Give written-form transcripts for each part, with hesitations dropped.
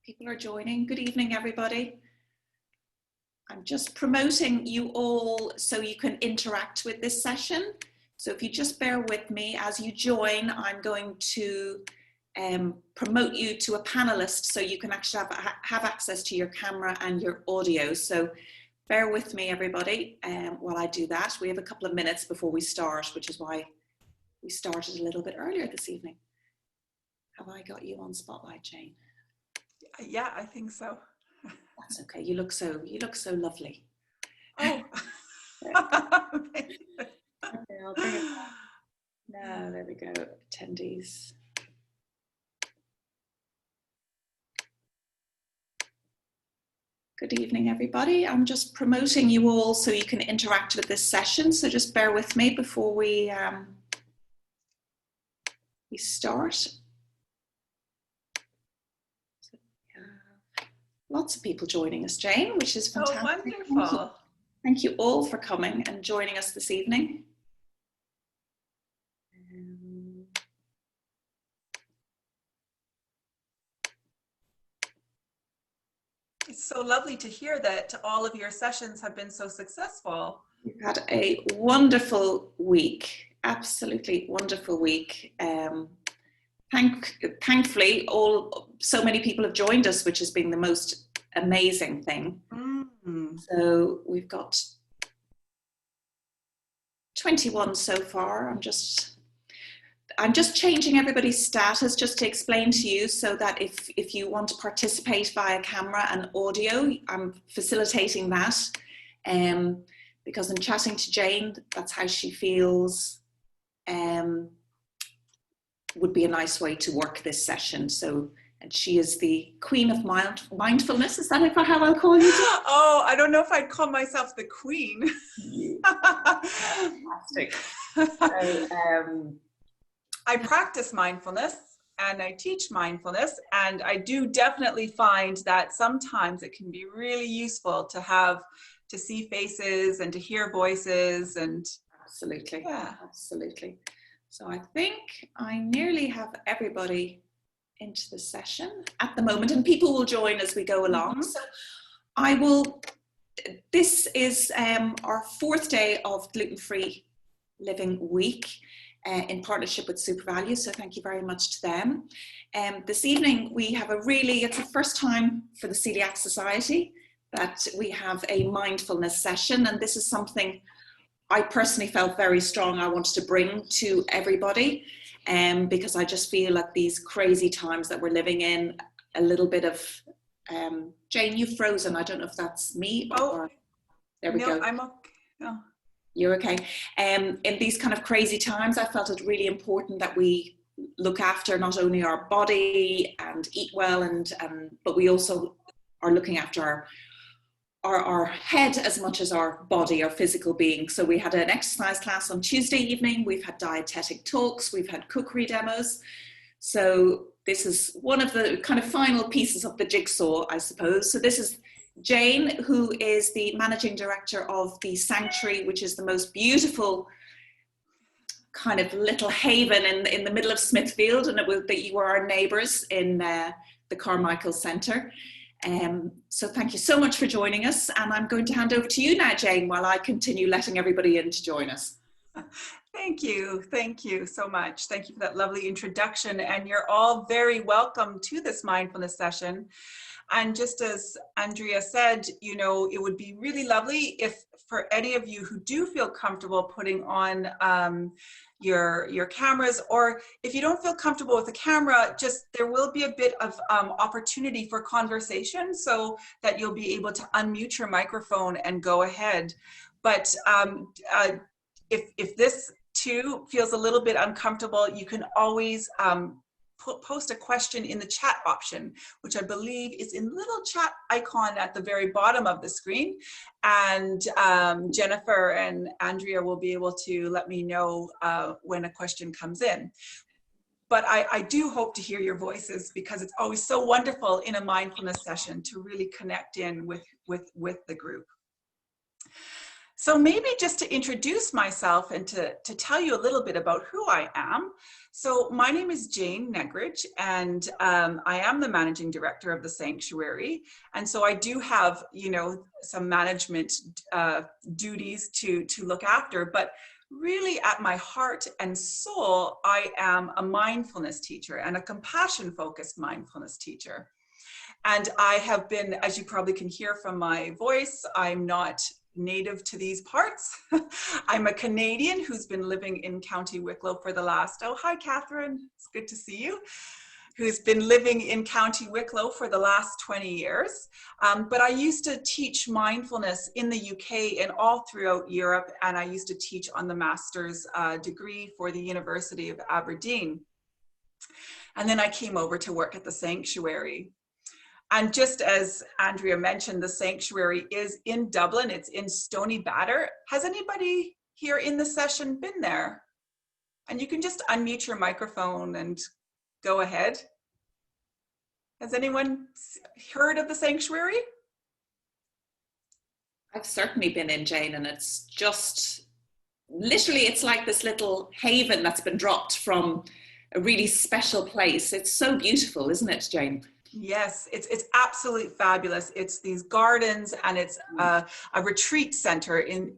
People are joining. Good evening, everybody. I'm just promoting you all so you can interact with this session. So if you just bear with me as you join, I'm going to promote you to a panelist so you can actually have access to your camera and your audio. So bear with me, everybody, while I do that. We have a couple of minutes before we start, which is why we started a little bit earlier this evening. Have I got you on spotlight, Jane? Yeah, I think so. That's okay. You look so lovely. Oh. Okay, I'll bring it back. No, there we go. Attendees. Good evening, everybody. I'm just promoting you all so you can interact with this session. So just bear with me before we start. Lots of people joining us, Jane, which is fantastic. Oh, wonderful. Thank you all for coming and joining us this evening. It's so lovely to hear that all of your sessions have been so successful. We've had a wonderful week, absolutely wonderful week. Thankfully, so many people have joined us, which has been the most amazing thing. So we've got 21 so far. I'm just changing everybody's status just to explain to you so that if you want to participate via camera and audio, I'm facilitating that because I'm chatting to Jane. That's how she feels would be a nice way to work this session. So, and she is the queen of mindfulness. Is that how I'll call you? Oh, I don't know if I'd call myself the queen. Fantastic. So, I practice mindfulness and I teach mindfulness, and I do definitely find that sometimes it can be really useful to see faces and to hear voices. And absolutely, yeah. Absolutely. So I think I nearly have everybody into the session at the moment, and people will join as we go along. So this is our 4th day of gluten-free living week in partnership with SuperValue, so thank you very much to them. This evening we have it's the first time for the Coeliac Society that we have a mindfulness session, and this is something I personally felt very strong I wanted to bring to everybody, because I just feel at these crazy times that we're living in, a little bit of, Jane, you've frozen. I don't know if that's me or there we go. I'm okay. No. You're okay. In these kind of crazy times, I felt it really important that we look after not only our body and eat well, but we also are looking after our head as much as our body, our physical being. So we had an exercise class on Tuesday evening. We've had dietetic talks. We've had cookery demos. So this is one of the kind of final pieces of the jigsaw, I suppose. So this is Jane, who is the managing director of the Santuary, which is the most beautiful kind of little haven in the middle of Smithfield, and you were our neighbours in the Carmichael Centre. So thank you so much for joining us, and I'm going to hand over to you now, Jane, while I continue letting everybody in to join us. Thank you so much. Thank you for that lovely introduction, and you're all very welcome to this mindfulness session. And just as Andrea said, it would be really lovely if for any of you who do feel comfortable putting on your cameras, or if you don't feel comfortable with the camera, there will be a bit of opportunity for conversation so that you'll be able to unmute your microphone and go ahead. But if this too feels a little bit uncomfortable, you can always post a question in the chat option, which I believe is in the little chat icon at the very bottom of the screen. And Jennifer and Andrea will be able to let me know when a question comes in. but I do hope to hear your voices, because it's always so wonderful in a mindfulness session to really connect in with the group. So maybe just to introduce myself and to tell you a little bit about who I am. So my name is Jane Negrych, and I am the managing director of the Sanctuary. And so I do have, you know, some management duties to look after, but really at my heart and soul, I am a mindfulness teacher and a compassion-focused mindfulness teacher. And I have been, as you probably can hear from my voice, I'm not native to these parts. I'm a Canadian who's been living in County Wicklow for the last, oh, hi, Catherine, it's good to see you, who's been living in County Wicklow for the last 20 years. But I used to teach mindfulness in the UK and all throughout Europe, and I used to teach on the master's degree for the University of Aberdeen. And then I came over to work at the Sanctuary. And just as Andrea mentioned, the Sanctuary is in Dublin. It's in Stony Batter. Has anybody here in the session been there? And you can just unmute your microphone and go ahead. Has anyone heard of the Sanctuary? I've certainly been in, Jane, and it's just, literally, it's like this little haven that's been dropped from a really special place. It's so beautiful, isn't it, Jane? Yes, it's absolutely fabulous. It's these gardens, and it's a retreat center in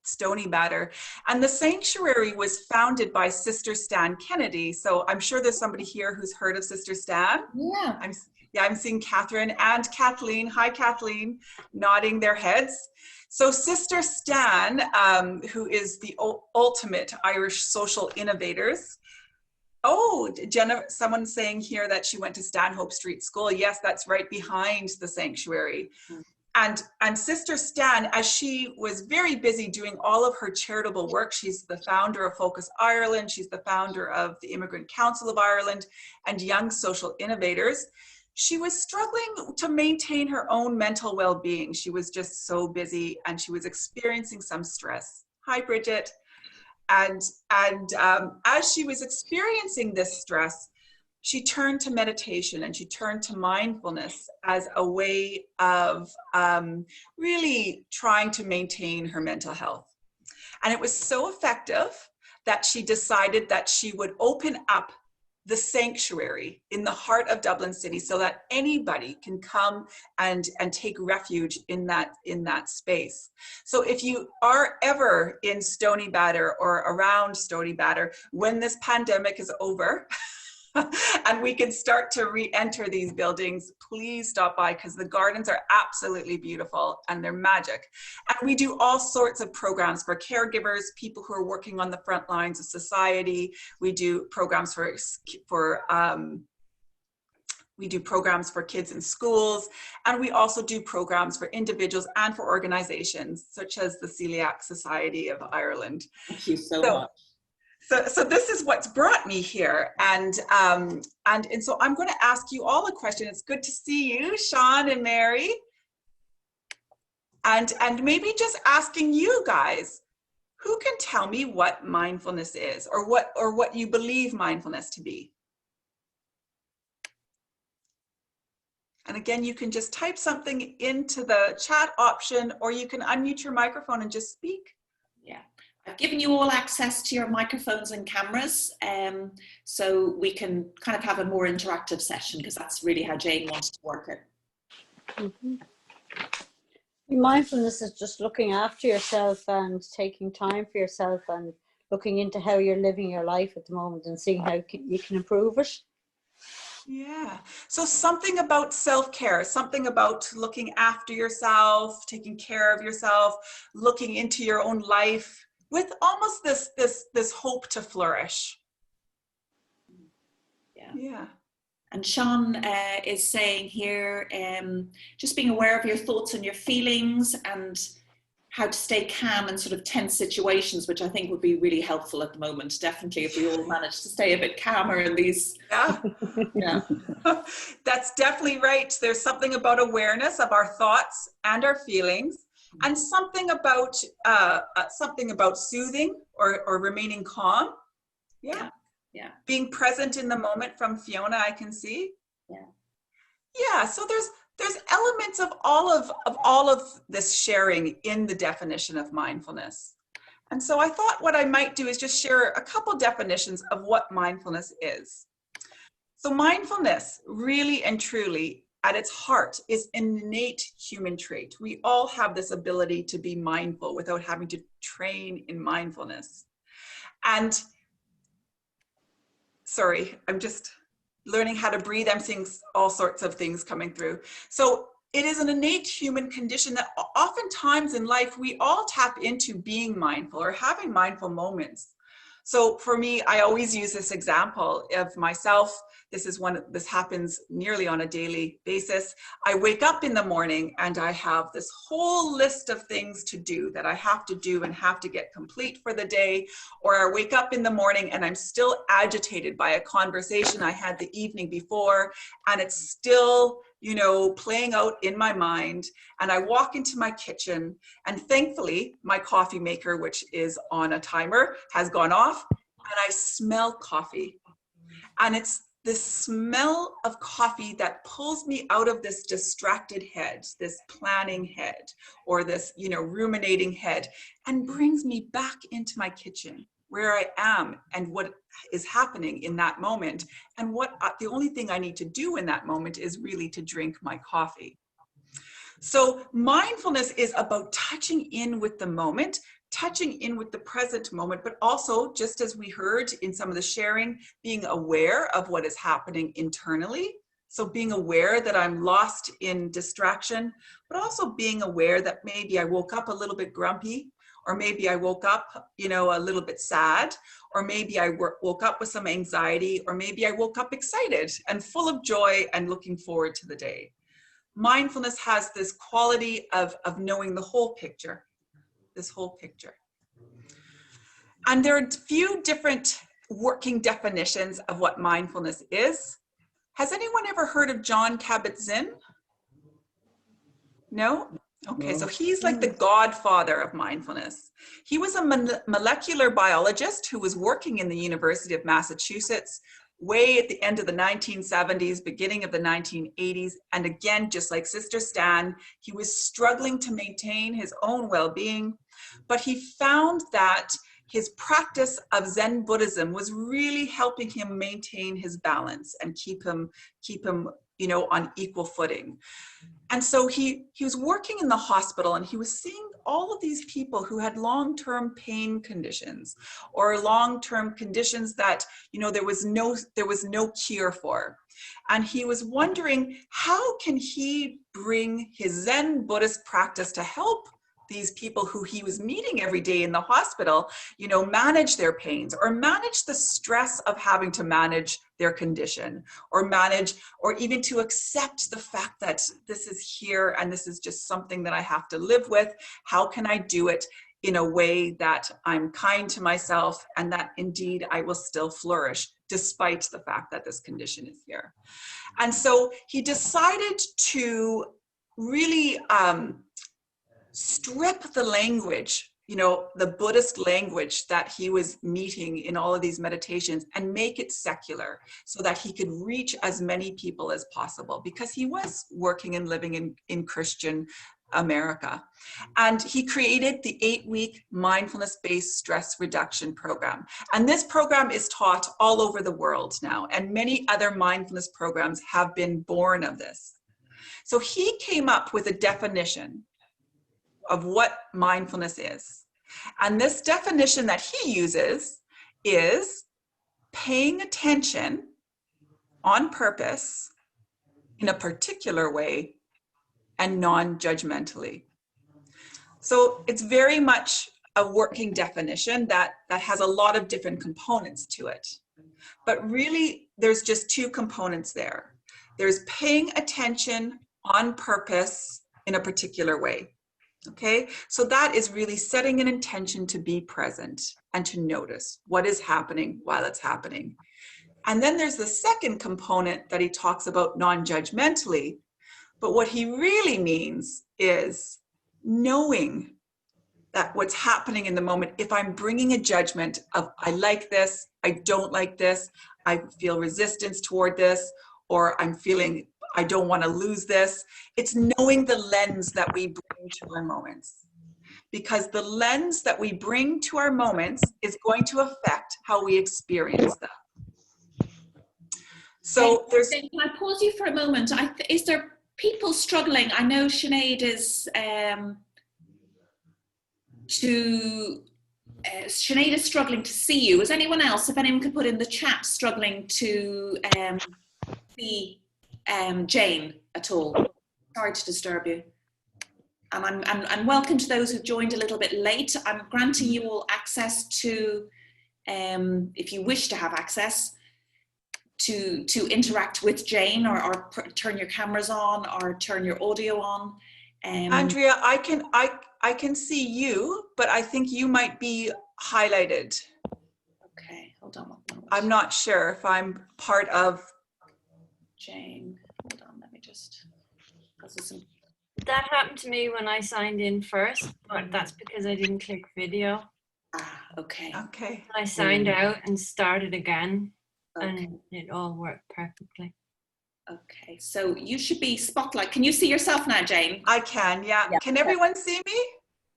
Stony Batter. And the Sanctuary was founded by Sister Stan Kennedy. So I'm sure there's somebody here who's heard of Sister Stan. Yeah. I'm seeing Catherine and Kathleen. Hi, Kathleen, nodding their heads. So Sister Stan, who is the ultimate Irish social innovators. Oh, Jenna, someone's saying here that she went to Stanhope Street School. Yes, that's right behind the Sanctuary. And Sister Stan, as she was very busy doing all of her charitable work, she's the founder of Focus Ireland, she's the founder of the Immigrant Council of Ireland and Young Social Innovators. She was struggling to maintain her own mental well-being. She was just so busy, and she was experiencing some stress. Hi, Bridget. And as she was experiencing this stress, she turned to meditation and she turned to mindfulness as a way of really trying to maintain her mental health. And it was so effective that she decided that she would open up the Sanctuary in the heart of Dublin City so that anybody can come and take refuge in that space. So if you are ever in Stony Batter or around Stony Batter when this pandemic is over, and we can start to re-enter these buildings, please stop by, because the gardens are absolutely beautiful and they're magic. And we do all sorts of programs for caregivers, people who are working on the front lines of society. We do programs for kids in schools, and we also do programs for individuals and for organizations such as the Coeliac Society of Ireland. Thank you so much. So this is what's brought me here, and so I'm going to ask you all a question. It's good to see you, Sean and Mary, and maybe just asking you guys, who can tell me what mindfulness is, or what you believe mindfulness to be? And again, you can just type something into the chat option, or you can unmute your microphone and just speak. Yeah. I've given you all access to your microphones and cameras, so we can kind of have a more interactive session, because that's really how Jane wants to work it. Mm-hmm. Mindfulness is just looking after yourself and taking time for yourself and looking into how you're living your life at the moment and seeing how you can improve it. Yeah. So something about self-care, something about looking after yourself, taking care of yourself, looking into your own life with almost this hope to flourish. Yeah. And Sean is saying here, just being aware of your thoughts and your feelings and how to stay calm in sort of tense situations, which I think would be really helpful at the moment. Definitely, if we all manage to stay a bit calmer in these. Yeah. That's definitely right. There's something about awareness of our thoughts and our feelings, and something about soothing or remaining calm. Yeah. Yeah. Being present in the moment from Fiona, I can see. Yeah. Yeah, so there's elements of all of this sharing in the definition of mindfulness. And so I thought what I might do is just share a couple definitions of what mindfulness is. So mindfulness, really and truly, at its heart, is an innate human trait. We all have this ability to be mindful without having to train in mindfulness. And sorry, I'm just learning how to breathe. I'm seeing all sorts of things coming through. So it is an innate human condition that oftentimes in life, we all tap into being mindful or having mindful moments. So for me, I always use this example of myself. This happens nearly on a daily basis. I wake up in the morning and I have this whole list of things to do that I have to do and have to get complete for the day. Or I wake up in the morning and I'm still agitated by a conversation I had the evening before, and it's still, playing out in my mind. And I walk into my kitchen, and thankfully my coffee maker, which is on a timer, has gone off, and I smell coffee. And it's the smell of coffee that pulls me out of this distracted head, this planning head, or this, ruminating head, and brings me back into my kitchen where I am and what is happening in that moment. And the only thing I need to do in that moment is really to drink my coffee. So mindfulness is about touching in with the moment, touching in with the present moment, but also, just as we heard in some of the sharing, being aware of what is happening internally. So being aware that I'm lost in distraction, but also being aware that maybe I woke up a little bit grumpy, or maybe I woke up, a little bit sad, or maybe I woke up with some anxiety, or maybe I woke up excited and full of joy and looking forward to the day. Mindfulness has this quality of knowing the whole picture, this whole picture. And there are a few different working definitions of what mindfulness is. Has anyone ever heard of Jon Kabat-Zinn? No? Okay, so he's like the godfather of mindfulness. He was a molecular biologist who was working in the University of Massachusetts way at the end of the 1970s, beginning of the 1980s. And again, just like Sister Stan, he was struggling to maintain his own well-being, but he found that his practice of Zen Buddhism was really helping him maintain his balance and keep him, on equal footing. And so he was working in the hospital, and he was seeing all of these people who had long-term pain conditions or long-term conditions that, there was no cure for. And he was wondering, how can he bring his Zen Buddhist practice to help these people who he was meeting every day in the hospital, manage their pains or manage the stress of having to manage their condition, or even to accept the fact that this is here and this is just something that I have to live with. How can I do it in a way that I'm kind to myself and that indeed I will still flourish despite the fact that this condition is here? And so he decided to really strip the language, the Buddhist language that he was meeting in all of these meditations, and make it secular so that he could reach as many people as possible, because he was working and living in Christian America. And he created the 8-week mindfulness-based stress reduction program. And this program is taught all over the world now, and many other mindfulness programs have been born of this. So he came up with a definition of what mindfulness is. And this definition that he uses is paying attention on purpose in a particular way and non-judgmentally. So it's very much a working definition that has a lot of different components to it. But really, there's just two components there. There's paying attention on purpose in a particular way. Okay, so that is really setting an intention to be present and to notice what is happening while it's happening. And then there's the second component that he talks about non-judgmentally. But what he really means is knowing that what's happening in the moment, if I'm bringing a judgment of, I like this, I don't like this, I feel resistance toward this, or I'm feeling I don't want to lose this. It's knowing the lens that we bring to our moments. Because the lens that we bring to our moments is going to affect how we experience them. So there's... Can I pause you for a moment? Is there people struggling? I know Sinead is Sinead is struggling to see you. Is anyone else, if anyone could put in the chat, struggling to see Jane at all? Sorry to disturb you. And welcome to those who joined a little bit late. I'm granting you all access to, if you wish to have access, to interact with Jane, or turn your cameras on, or turn your audio on. Andrea, I can see you, but I think you might be highlighted. Okay, hold on one moment. I'm not sure if I'm part of... Jane, hold on, let me just... That happened to me when I signed in first, but that's because I didn't click video. Ah, okay. Okay. I signed out and started again, Okay. and it all worked perfectly. Okay, so you should be spotlight. Can you see yourself now, Jane? I can, yeah. Can everyone see me?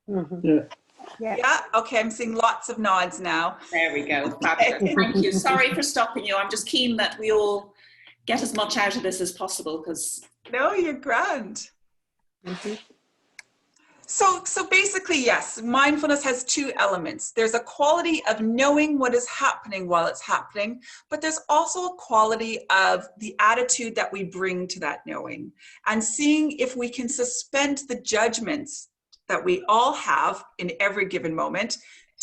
Mm-hmm. Yeah. Okay, I'm seeing lots of nods now. There we go. Fabulous. Thank you. Sorry for stopping you. I'm just keen that we all get as much out of this as possible, because... No, you're grand. Mm-hmm. So basically, yes, mindfulness has two elements. There's a quality of knowing what is happening while it's happening, but there's also a quality of the attitude that we bring to that knowing, and seeing if we can suspend the judgments that we all have in every given moment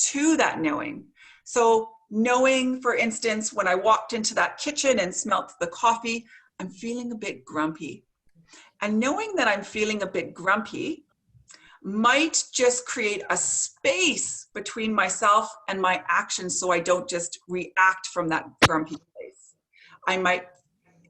to that knowing. So knowing, for instance, when I walked into that kitchen and smelt the coffee, I'm feeling a bit grumpy. And knowing that I'm feeling a bit grumpy might just create a space between myself and my actions, so I don't just react from that grumpy place. I might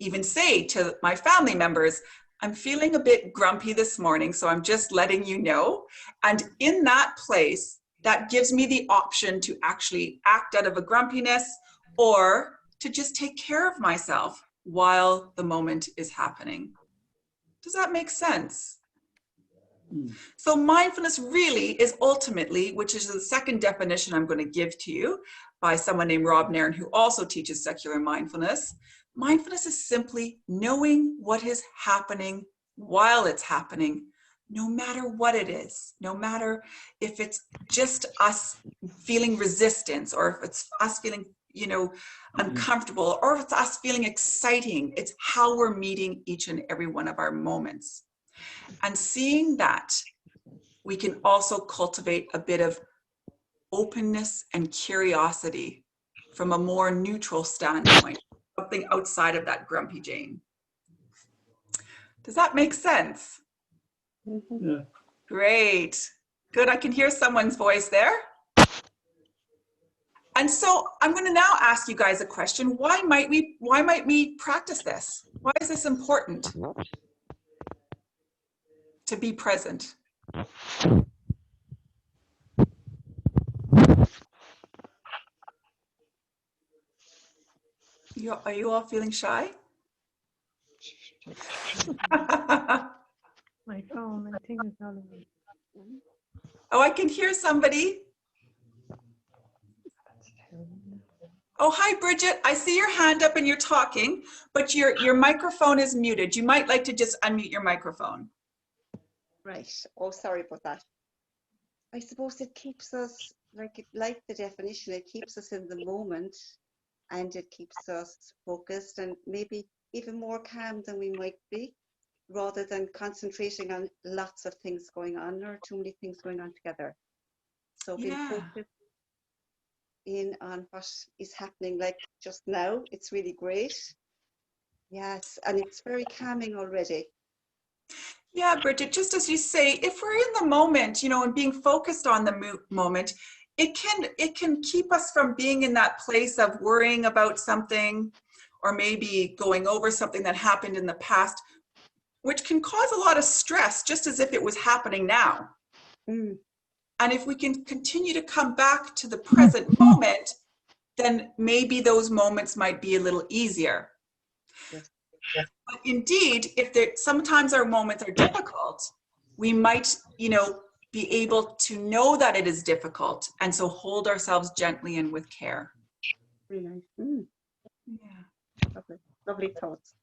even say to my family members, I'm feeling a bit grumpy this morning, so I'm just letting you know. And in that place, that gives me the option to actually act out of a grumpiness, or to just take care of myself while the moment is happening. Does that make sense? So mindfulness really is ultimately, which is the second definition I'm going to give to you by someone named Rob Nairn, who also teaches secular mindfulness. Mindfulness is simply knowing what is happening while it's happening, no matter what it is, no matter if it's just us feeling resistance, or if it's us feeling, uncomfortable, or if it's us feeling exciting. It's how we're meeting each and every one of our moments. And seeing that, we can also cultivate a bit of openness and curiosity from a more neutral standpoint, something outside of that grumpy Jane. Does that make sense? Mm-hmm. Yeah. Great. Good. I can hear someone's voice there. And so I'm going to now ask you guys a question. Why might we practice this? Why is this important? To be present. Are you all feeling shy? My phone, I think it's all of it. Oh, I can hear somebody. Oh, hi, Bridget. I see your hand up and you're talking, but your microphone is muted. You might like to just unmute your microphone. Right. Oh, sorry about that. I suppose it keeps us, like the definition, it keeps us in the moment, and it keeps us focused and maybe even more calm than we might be, rather than concentrating on lots of things going on or too many things going on together. So being focused in on what is happening, like just now, it's really great. Yes, and it's very calming already. Yeah, Bridget, just as you say, if we're in the moment, and being focused on the moment, it can keep us from being in that place of worrying about something, or maybe going over something that happened in the past, which can cause a lot of stress, just as if it was happening now. Mm. And if we can continue to come back to the present moment, then maybe those moments might be a little easier. Yes. But indeed, if sometimes our moments are difficult, we might, be able to know that it is difficult, and so hold ourselves gently and with care. Really nice. Mm, Yeah. lovely. Lovely thoughts.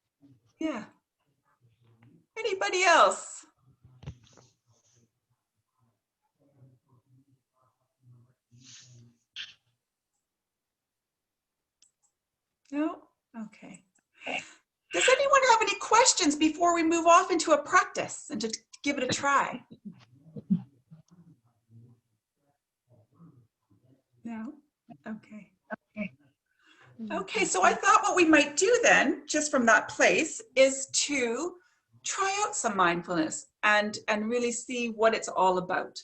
Yeah. Anybody else? No? Okay. Does anyone have any questions before we move off into a practice and to give it a try? No? Okay. Okay, so I thought what we might do then, just from that place, is to try out some mindfulness and really see what it's all about.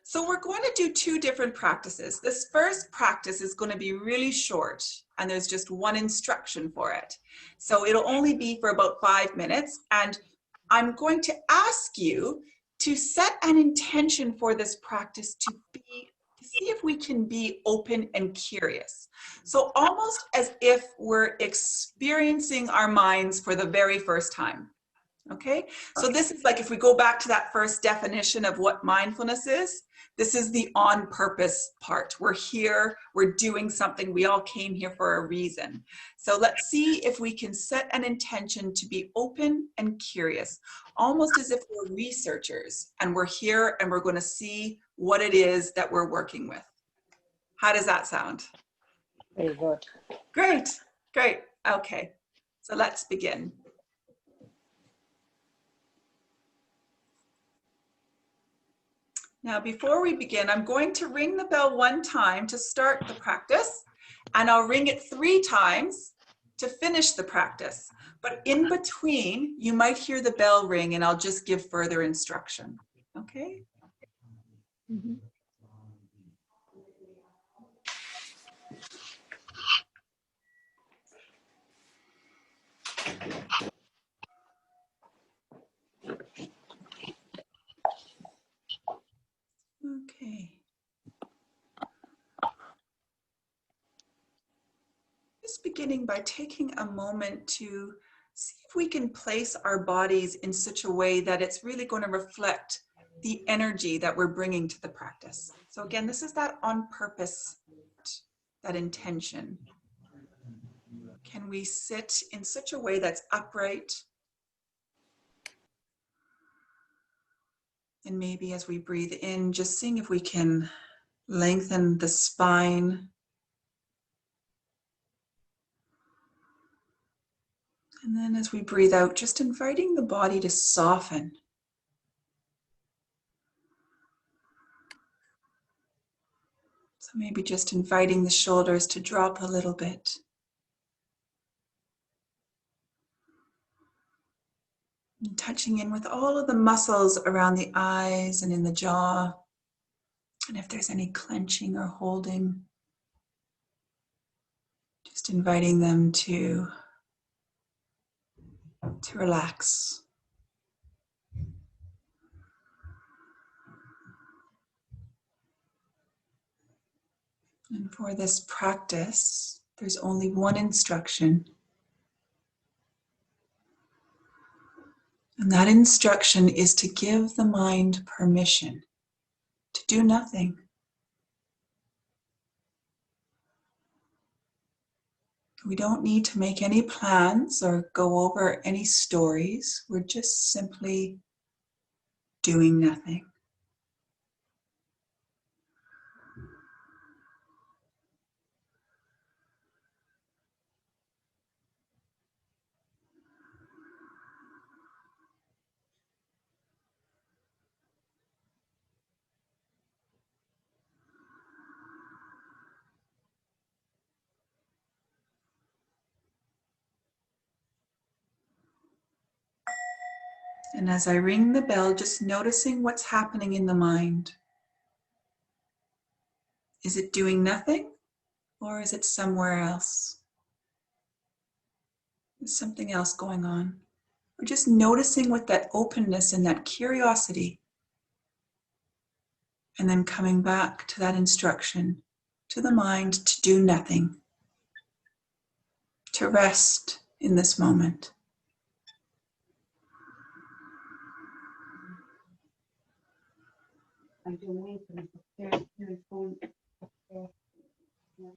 So we're going to do two different practices. This first practice is going to be really short, and there's just one instruction for it. So it'll only be for about 5 minutes, and I'm going to ask you to set an intention for this practice to see if we can be open and curious. So almost as if we're experiencing our minds for the very first time. Okay, so this is like if we go back to that first definition of what mindfulness is, this is the on purpose part. We're here, we're doing something, we all came here for a reason. So let's see if we can set an intention to be open and curious, almost as if we're researchers and we're here and we're going to see what it is that we're working with. How does that sound? Very good. Great, great. Okay, so let's begin. Now, before we begin, I'm going to ring the bell 1 time to start the practice, and I'll ring it 3 times to finish the practice. But in between, you might hear the bell ring, and I'll just give further instruction. Okay? Mm-hmm. Okay. Just beginning by taking a moment to see if we can place our bodies in such a way that it's really going to reflect the energy that we're bringing to the practice. So again, this is that on purpose, that intention. Can we sit in such a way that's upright? And maybe as we breathe in, just seeing if we can lengthen the spine. And then as we breathe out, just inviting the body to soften. So maybe just inviting the shoulders to drop a little bit. And touching in with all of the muscles around the eyes and in the jaw. And if there's any clenching or holding, just inviting them to relax. And for this practice, there's only one instruction. And that instruction is to give the mind permission to do nothing. We don't need to make any plans or go over any stories. We're just simply doing nothing. And as I ring the bell, just noticing what's happening in the mind. Is it doing nothing, or is it somewhere else? There's something else going on. We're just noticing with that openness and that curiosity, and then coming back to that instruction to the mind to do nothing, to rest in this moment. I'm doing mindfulness upstairs, doing phone upstairs. Yeah.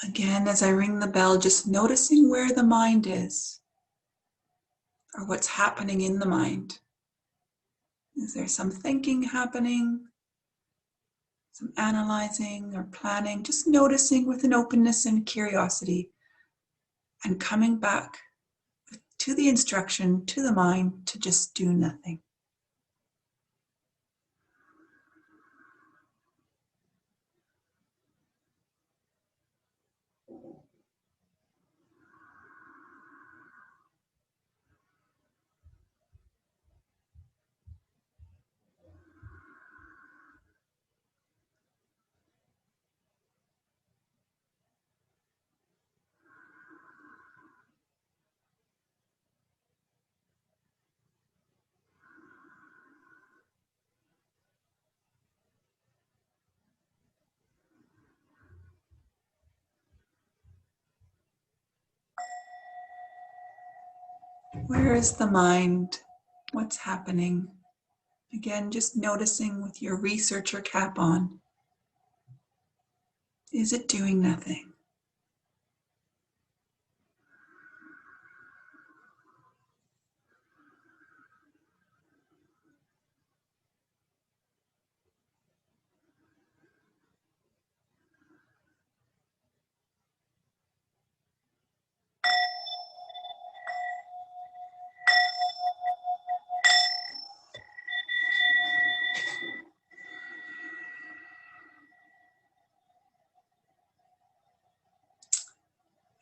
Again, as I ring the bell, just noticing where the mind is or what's happening in the mind. Is there some thinking happening, some analyzing or planning? Just noticing with an openness and curiosity and coming back to the instruction, to the mind, to just do nothing. Where is the mind? What's happening? Again, just noticing with your researcher cap on. Is it doing nothing?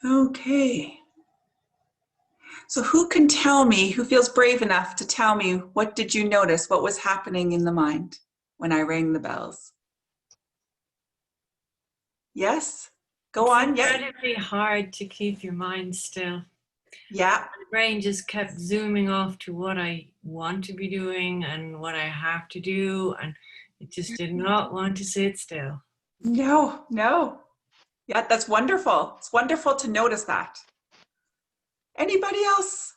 Okay. So who can tell me, who feels brave enough to tell me, what did you notice? What was happening in the mind when I rang the bells? Yes? Go on. It's Yeah. incredibly hard to keep your mind still. Yeah. My brain just kept zooming off to what I want to be doing and what I have to do, and it just did not want to sit still. No, no. Yeah, that's wonderful. It's wonderful to notice that. Anybody else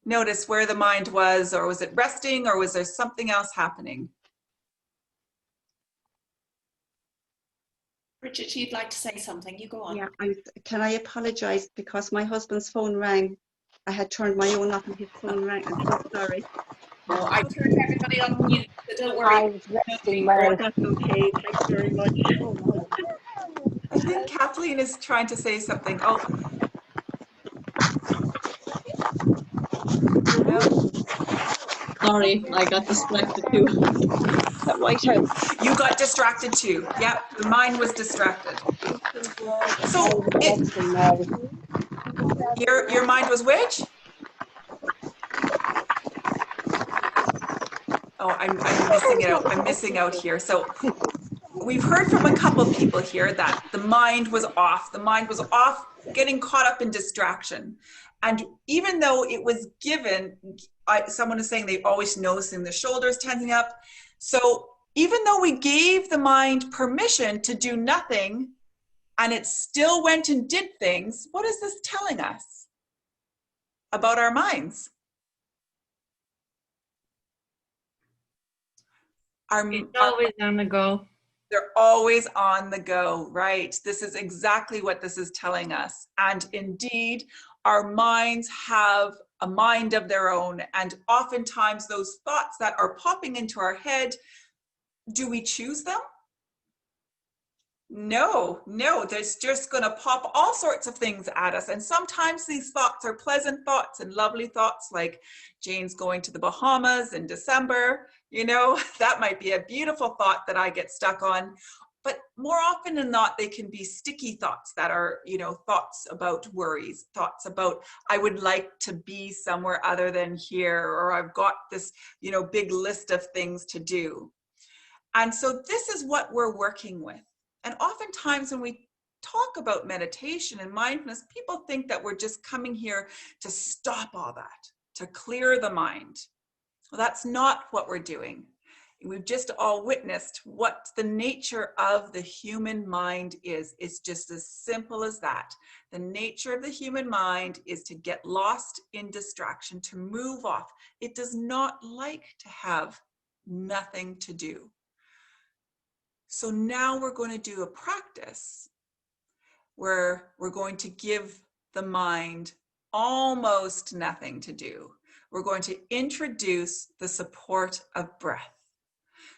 notice where the mind was, or was it resting, or was there something else happening? Bridget, you'd like to say something, you go on. Yeah, can I apologize because my husband's phone rang. I had turned my own off and his phone rang. I'm so sorry. No, I turned everybody on mute, so don't I worry. was resting Oh, well. that's okay. Thanks very much. I think Kathleen is trying to say something. Oh, no. Sorry, I got distracted too. That White House. You got distracted too. Yep, the mind was distracted. So Resting well. your mind was which? Oh, I'm missing it out. I'm missing out here. So we've heard from a couple of people here that the mind was off. The mind was off, getting caught up in distraction. And even though it was given, someone is saying they always noticing the shoulders tensing up. So even though we gave the mind permission to do nothing, and it still went and did things, what is this telling us about our minds? It's always on the go. They're always on the go, right? This is exactly what this is telling us. And indeed, our minds have a mind of their own. And oftentimes those thoughts that are popping into our head, do we choose them? No, there's just going to pop all sorts of things at us. And sometimes these thoughts are pleasant thoughts and lovely thoughts, like Jane's going to the Bahamas in December. You know, that might be a beautiful thought that I get stuck on. but more often than not, they can be sticky thoughts that are, you know, thoughts about worries, thoughts about, I would like to be somewhere other than here, or I've got this, you know, big list of things to do. And so this is what we're working with. And oftentimes when we talk about meditation and mindfulness, people think that we're just coming here to stop all that, to clear the mind. Well, that's not what we're doing. We've just all witnessed what the nature of the human mind is. It's just as simple as that. The nature of the human mind is to get lost in distraction, to move off. It does not like to have nothing to do. So now we're going to do a practice where we're going to give the mind almost nothing to do. We're going to introduce the support of breath.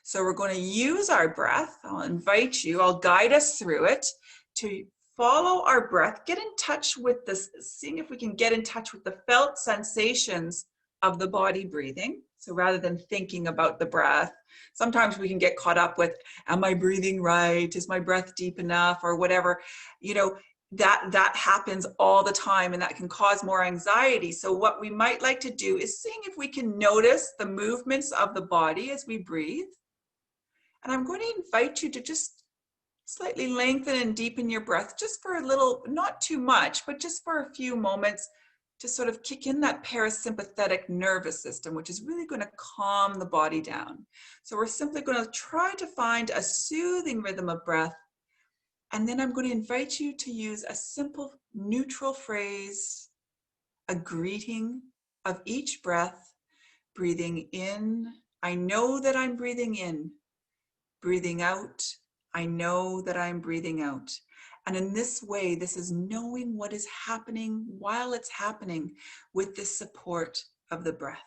So we're going to use our breath. I'll invite you, I'll guide us through it to follow our breath, get in touch with this, seeing if we can get in touch with the felt sensations of the body breathing. So rather than thinking about the breath, sometimes we can get caught up with, am I breathing right? Is my breath deep enough? Or whatever, you know, that happens all the time, and that can cause more anxiety. So what we might like to do is seeing if we can notice the movements of the body as we breathe. And I'm going to invite you to just slightly lengthen and deepen your breath, just for a little, not too much, but just for a few moments, to sort of kick in that parasympathetic nervous system, which is really going to calm the body down. So we're simply going to try to find a soothing rhythm of breath. And then I'm going to invite you to use a simple neutral phrase, a greeting of each breath, breathing in, I know that I'm breathing in. Breathing out, I know that I'm breathing out. And in this way, this is knowing what is happening while it's happening with the support of the breath.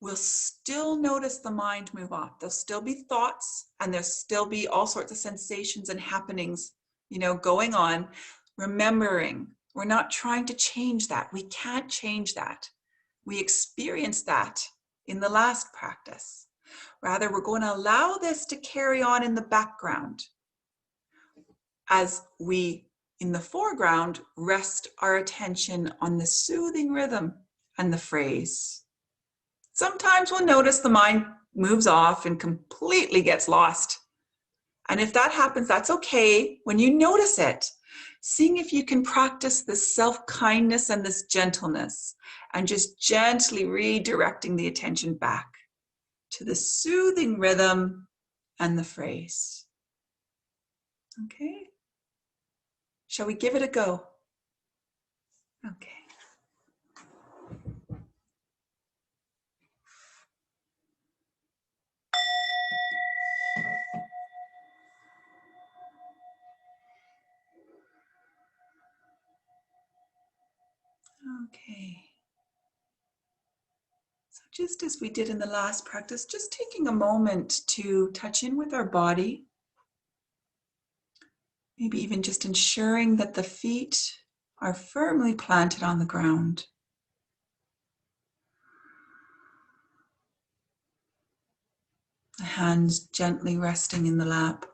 We'll still notice the mind move off. There'll still be thoughts, and there'll still be all sorts of sensations and happenings, you know, going on. Remembering, we're not trying to change that. We can't change that. We experienced that in the last practice. Rather, we're going to allow this to carry on in the background as we, in the foreground, rest our attention on the soothing rhythm and the phrase. Sometimes we'll notice the mind moves off and completely gets lost. And if that happens, that's okay. When you notice it, seeing if you can practice this self-kindness and this gentleness, and just gently redirecting the attention back to the soothing rhythm and the phrase. Okay? Shall we give it a go? Okay. Okay. So just as we did in the last practice, just taking a moment to touch in with our body. Maybe even just ensuring that the feet are firmly planted on the ground. The hands gently resting in the lap.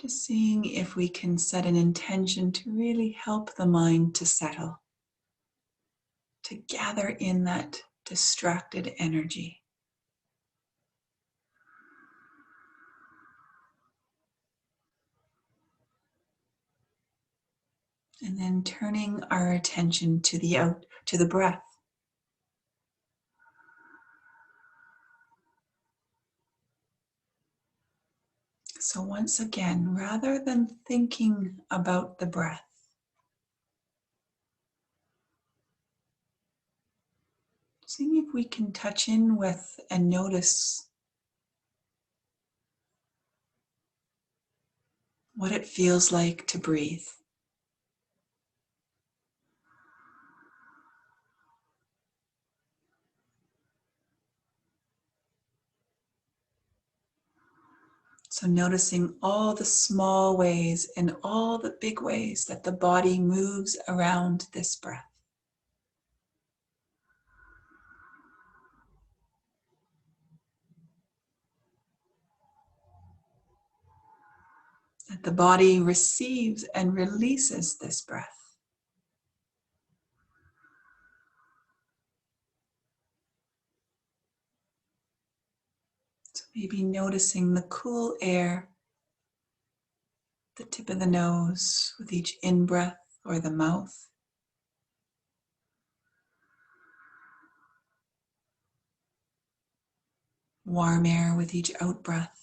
Just seeing if we can set an intention to really help the mind to settle, to gather in that distracted energy. And then turning our attention to the breath. So once again, rather than thinking about the breath, seeing if we can touch in with and notice what it feels like to breathe. So noticing all the small ways and all the big ways that the body moves around this breath. that the body receives and releases this breath. So maybe noticing the cool air, the tip of the nose with each in-breath or the mouth. Warm air with each out-breath.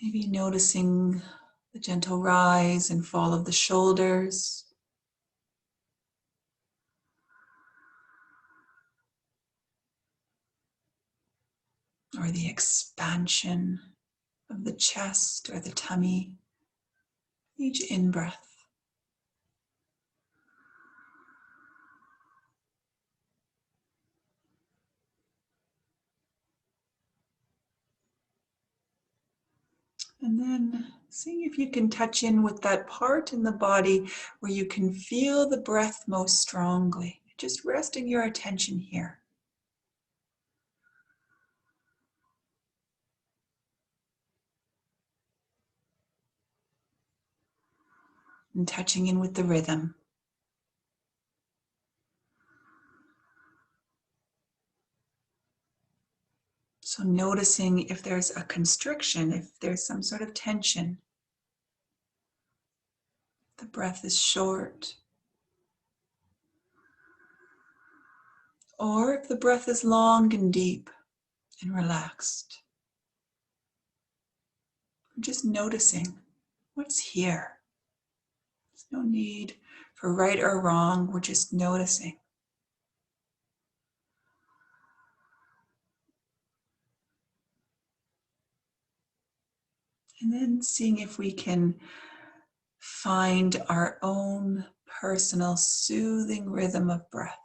Maybe noticing the gentle rise and fall of the shoulders. Or the expansion of the chest or the tummy, each in-breath. And then seeing if you can touch in with that part in the body where you can feel the breath most strongly. Just resting your attention here. And touching in with the rhythm. So noticing if there's a constriction, if there's some sort of tension. The breath is short. Or if the breath is long and deep and relaxed. Just noticing what's here. There's no need for right or wrong. We're just noticing. And then seeing if we can find our own personal soothing rhythm of breath.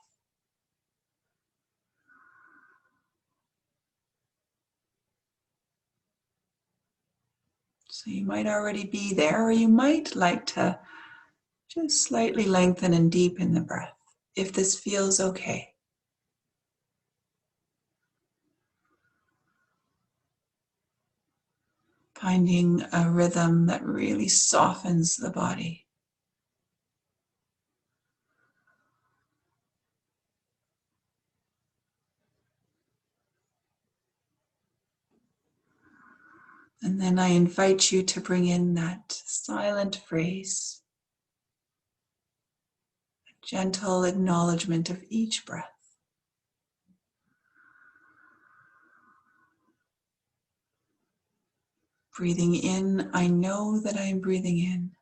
So you might already be there, or you might like to just slightly lengthen and deepen the breath, if this feels okay. Finding a rhythm that really softens the body. And then I invite you to bring in that silent phrase, a gentle acknowledgement of each breath. Breathing in, I know that I'm breathing in.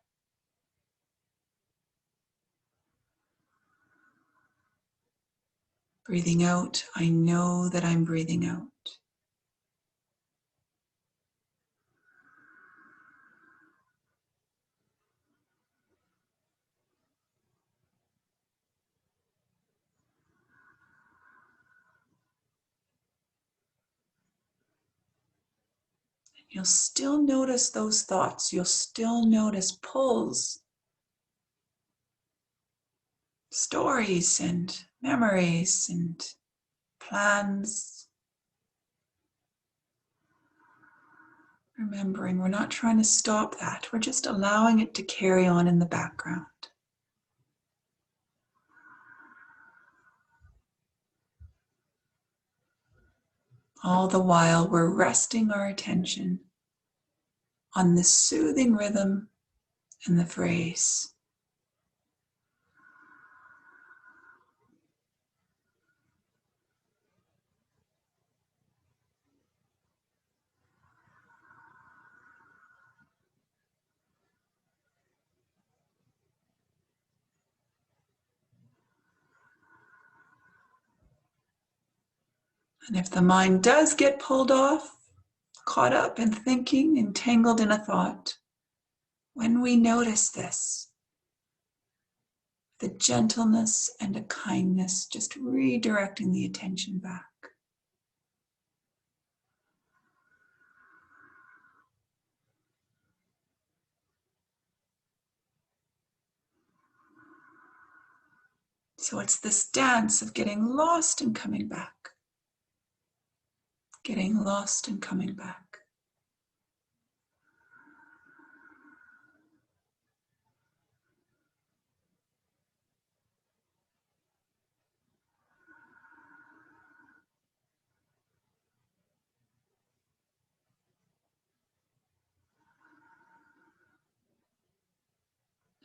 Breathing out, I know that I'm breathing out. You'll still notice those thoughts. You'll still notice pulls, stories and memories and plans. Remembering, we're not trying to stop that. We're just allowing it to carry on in the background. All the while, we're resting our attention on the soothing rhythm and the phrase. And if the mind does get pulled off, caught up in thinking, entangled in a thought, when we notice this, the gentleness and a kindness, just redirecting the attention back. So it's this dance of getting lost and coming back. getting lost and coming back.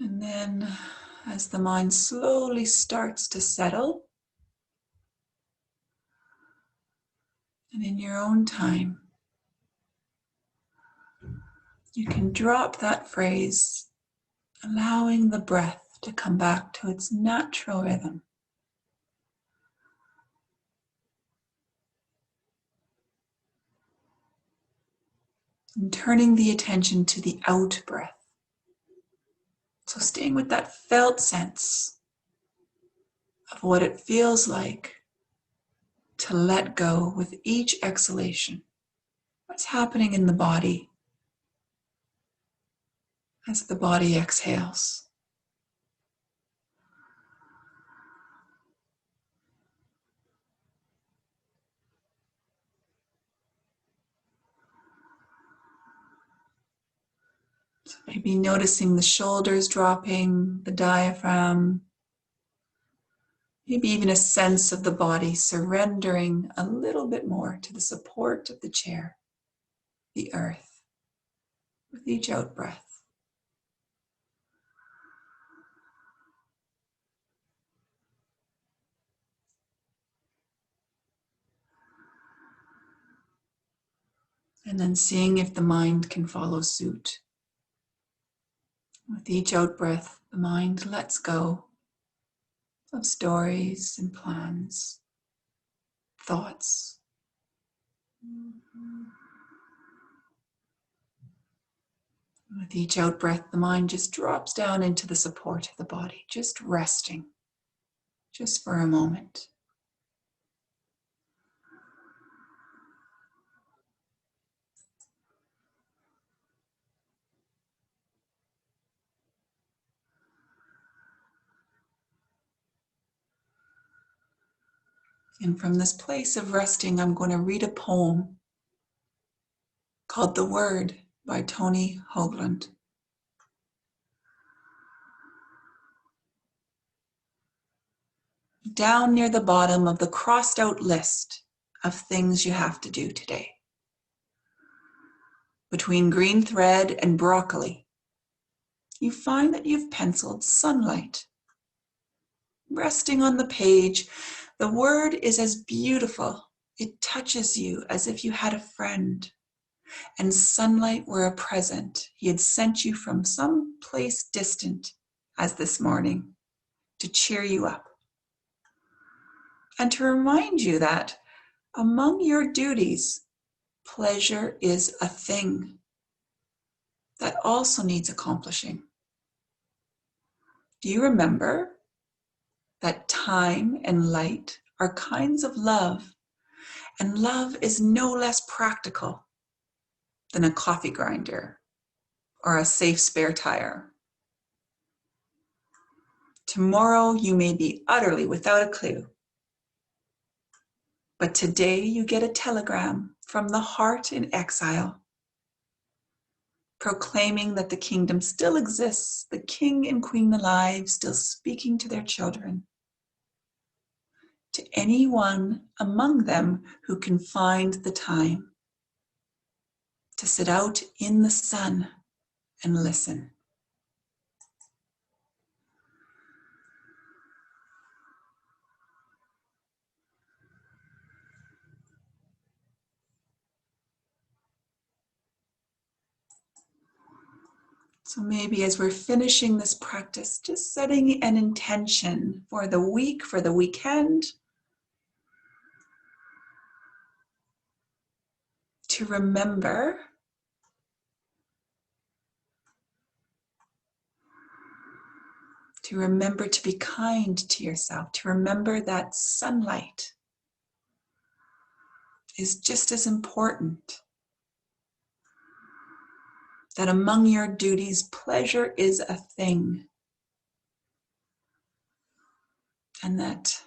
And then as the mind slowly starts to settle, and in your own time, you can drop that phrase, allowing the breath to come back to its natural rhythm. And turning the attention to the out breath. So staying with that felt sense of what it feels like to let go with each exhalation. What's happening in the body as the body exhales? So maybe noticing the shoulders dropping, the diaphragm, maybe even a sense of the body surrendering a little bit more to the support of the chair, the earth, with each out breath. And then seeing if the mind can follow suit. With each out breath, the mind lets go of stories and plans, thoughts. With each out breath, the mind just drops down into the support of the body, just resting, just for a moment. And from this place of resting, I'm going to read a poem called The Word by Tony Hoagland. Down near the bottom of the crossed out list of things you have to do today, between green thread and broccoli, you find that you've penciled sunlight. Resting on the page, the word is as beautiful. It touches you as if you had a friend, and sunlight were a present he had sent you from some place distant, as this morning, to cheer you up. And to remind you that among your duties, pleasure is a thing that also needs accomplishing. Do you remember that time and light are kinds of love, and love is no less practical than a coffee grinder or a safe spare tire? Tomorrow you may be utterly without a clue, but today you get a telegram from the heart in exile, proclaiming that the kingdom still exists, the king and queen alive, still speaking to their children. To anyone among them who can find the time to sit out in the sun and listen. So maybe as we're finishing this practice, just setting an intention for the week, for the weekend, to remember to be kind to yourself, to remember that sunlight is just as important, that among your duties, pleasure is a thing, and that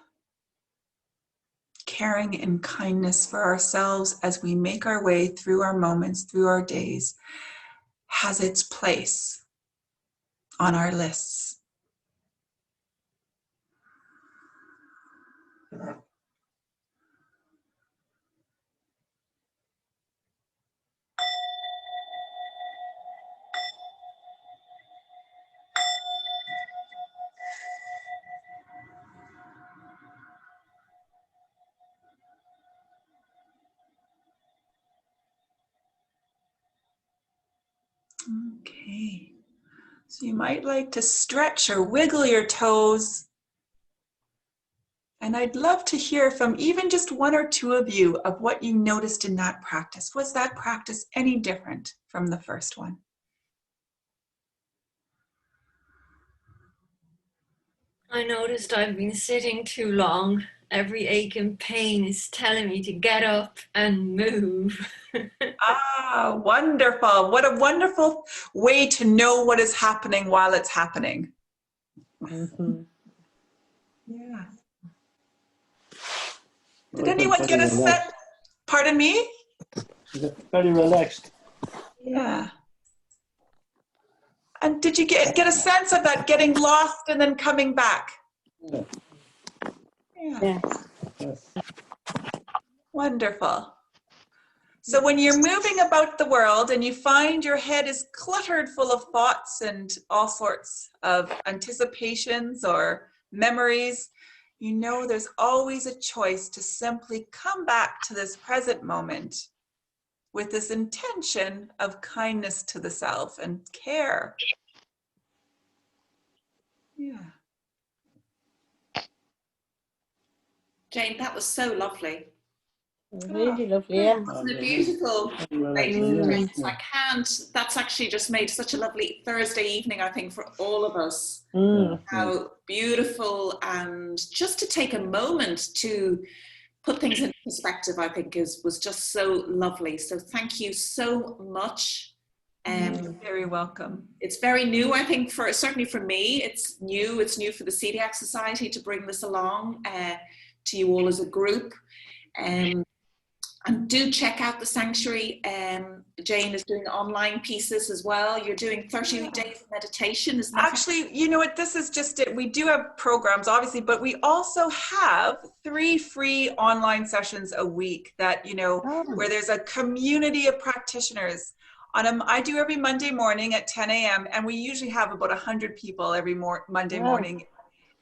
caring and kindness for ourselves as we make our way through our moments, through our days, has its place on our lists. Okay, so you might like to stretch or wiggle your toes. And I'd love to hear from even just one or two of you of what you noticed in that practice. Was that practice any different from the first one? I noticed I've been sitting too long. Every ache and pain is telling me to get up and move. Ah, wonderful. What a wonderful way to know what is happening while it's happening. Mm-hmm. Yeah. Did anyone get a set? Pardon me? Very relaxed. Yeah. And did you get a sense of that getting lost and then coming back? Yeah. Yeah. Yes. Wonderful. So when you're moving about the world and you find your head is cluttered full of thoughts and all sorts of anticipations or memories, you know there's always a choice to simply come back to this present moment with this intention of kindness to the self and care. Yeah. Jane, that was so lovely. Really lovely, yeah. Wasn't it beautiful? Relaxing, yes. I can't, that's actually just made such a lovely Thursday evening, I think, for all of us. Mm. How beautiful, and just to take a moment to put things in perspective, I think was just so lovely. So thank you so much. You're very welcome. It's very new, I think, certainly for me. It's new for the Coeliac Society to bring this along to you all as a group. And do check out the Sanctuary. Jane is doing online pieces as well. You're doing 30 days of meditation, isn't that? Actually, you know what, this is just it. We do have programs, obviously, but we also have 3 free online sessions a week that, you know, where there's a community of practitioners. I do every Monday morning at 10 a.m. and we usually have about 100 people every Monday morning.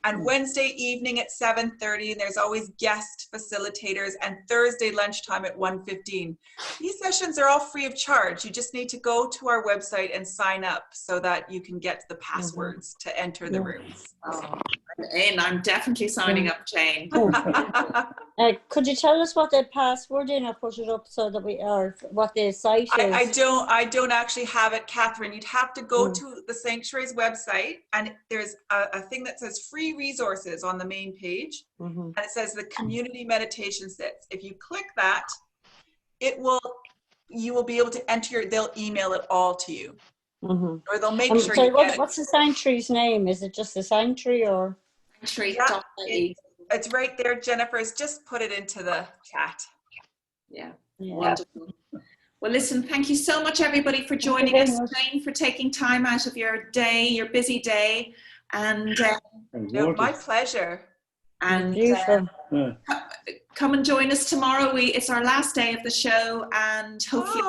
And Wednesday evening at 7:30, and there's always guest facilitators, and Thursday lunchtime at 1:15. These sessions are all free of charge. You just need to go to our website and sign up so that you can get the passwords to enter the rooms. Oh, I'm definitely signing up, Jane. Could you tell us what the password is? I'll put it up so that or what the site is. I don't actually have it, Catherine. You'd have to go to the Sanctuary's website, and there's a thing that says free resources on the main page, and it says the community meditation sets. If you click that, you will be able to enter they'll email it all to you. Or they'll make sure you get it. What's the Sanctuary's name? Is it just the Sanctuary or? Sanctuary.ie. It's right there, Jennifer's just put it into the chat. Yeah. Wonderful. Well, listen, thank you so much, everybody, for joining us. Jane, for taking time out of your day, your busy day. And my pleasure. And come and join us tomorrow. It's our last day of the show, and hopefully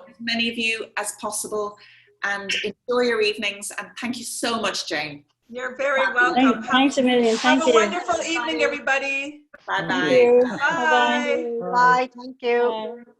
as many of you as possible. And enjoy your evenings. And thank you so much, Jane. You're very welcome. Thanks a million. Have a wonderful evening, everybody. Bye-bye. Bye. Bye. Thank you. Bye.